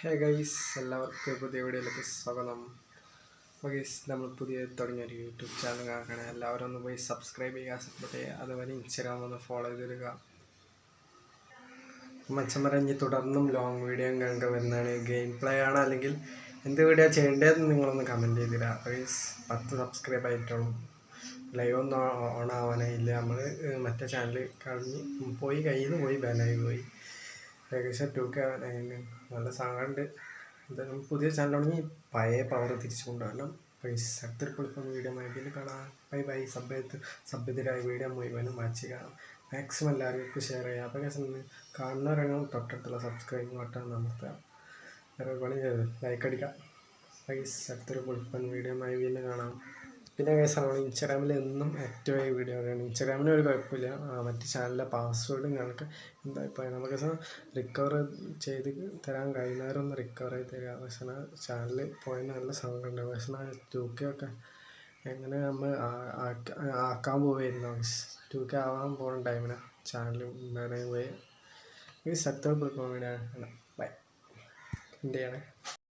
Hey guys, എല്ലാവർക്കും പുതിയ വീഡിയോയിലേക്ക് സ്വാഗതം. അപ്പോൾ ഗൈസ്, നമ്മൾ പുതിയ തുടങ്ങിയൊരു യൂട്യൂബ് ചാനൽ കാണുകയാണ്. എല്ലാവരും ഒന്ന് പോയി സബ്സ്ക്രൈബ് ചെയ്യുക, സപ്പോർട്ട് ചെയ്യുക. അതുപോലെ ഇൻസ്റ്റാഗ്രാം ഒന്ന് ഫോളോ ചെയ്തിടുക. മച്ചന്മാരെ തുടർന്നും ലോങ് വീഡിയോ കണ്ട് വരുന്നതാണ്. ഗെയിം പ്ലേ ആണ് അല്ലെങ്കിൽ എന്ത് വീഡിയോ ചെയ്യേണ്ടതെന്ന് നിങ്ങളൊന്ന് കമൻറ്റ് ചെയ്തിടുക. അപ്പോൾ ഗൈസ് 10 സബ്സ്ക്രൈബ് ആയിട്ടുള്ളൂ. ലൈവ് ഒന്നും ഓൺ ആവാനായില്ല. നമ്മൾ മറ്റേ ചാനൽ കയ്യിൽ നിന്ന് പോയി ബാനായി പോയി. ഏകദേശം 2K നല്ല സങ്കടമുണ്ട്. എന്തായാലും പുതിയ ചാനൽ തുടങ്ങി പഴയ പവർ തിരിച്ചു കൊണ്ടുവരണം. പൈസ അടുത്തൊരു പൊളിപ്പം വീഡിയോ മൈബിൽ കാണാം. ബൈ സഭ്യതരായ വീഡിയോ മുഴുവനും വാച്ച് കാണാം. മാക്സിമം എല്ലാവർക്കും ഷെയർ ചെയ്യാം. അപ്പോൾ കാണുന്നവരെല്ലാം തൊട്ടടുത്തുള്ള സബ്സ്ക്രൈബ് ബട്ടൺ അമർത്തുക. വേറെ പണി ലൈക്ക് അടിക്കാം. പൈസ അടുത്തൊരു പൊളിപ്പം വീഡിയോ മൈബിൽ കാണാം. പിന്നെ നമ്മൾ ഇൻസ്റ്റാഗ്രാമിൽ എന്നും ആക്റ്റീവായ വീഡിയോ ആണ്. ഇൻസ്റ്റാഗ്രാമിന് ഒരു കുഴപ്പമില്ല. മറ്റ് ചാനലിലെ പാസ്വേഡും കണക്ക് എന്താ ഇപ്പോൾ നമുക്ക് റിക്കവർ ചെയ്ത് തരാൻ കഴിയുന്നവരൊന്ന് റിക്കവർ ചെയ്ത് തരിക. പക്ഷേ ചാനൽ പോയതിന് നല്ല സങ്കടമുണ്ട്. പക്ഷേ 2K ഒക്കെ എങ്ങനെ നമ്മൾ ആക്കാൻ പോവുമായിരുന്നു. 2K ആവാൻ പോകുന്ന ടൈമിന് ചാനൽ വേണമെങ്കിൽ പോയി ഈ സക്തർ വീഡിയോ ബൈ ഇന്ത്യയാണ്.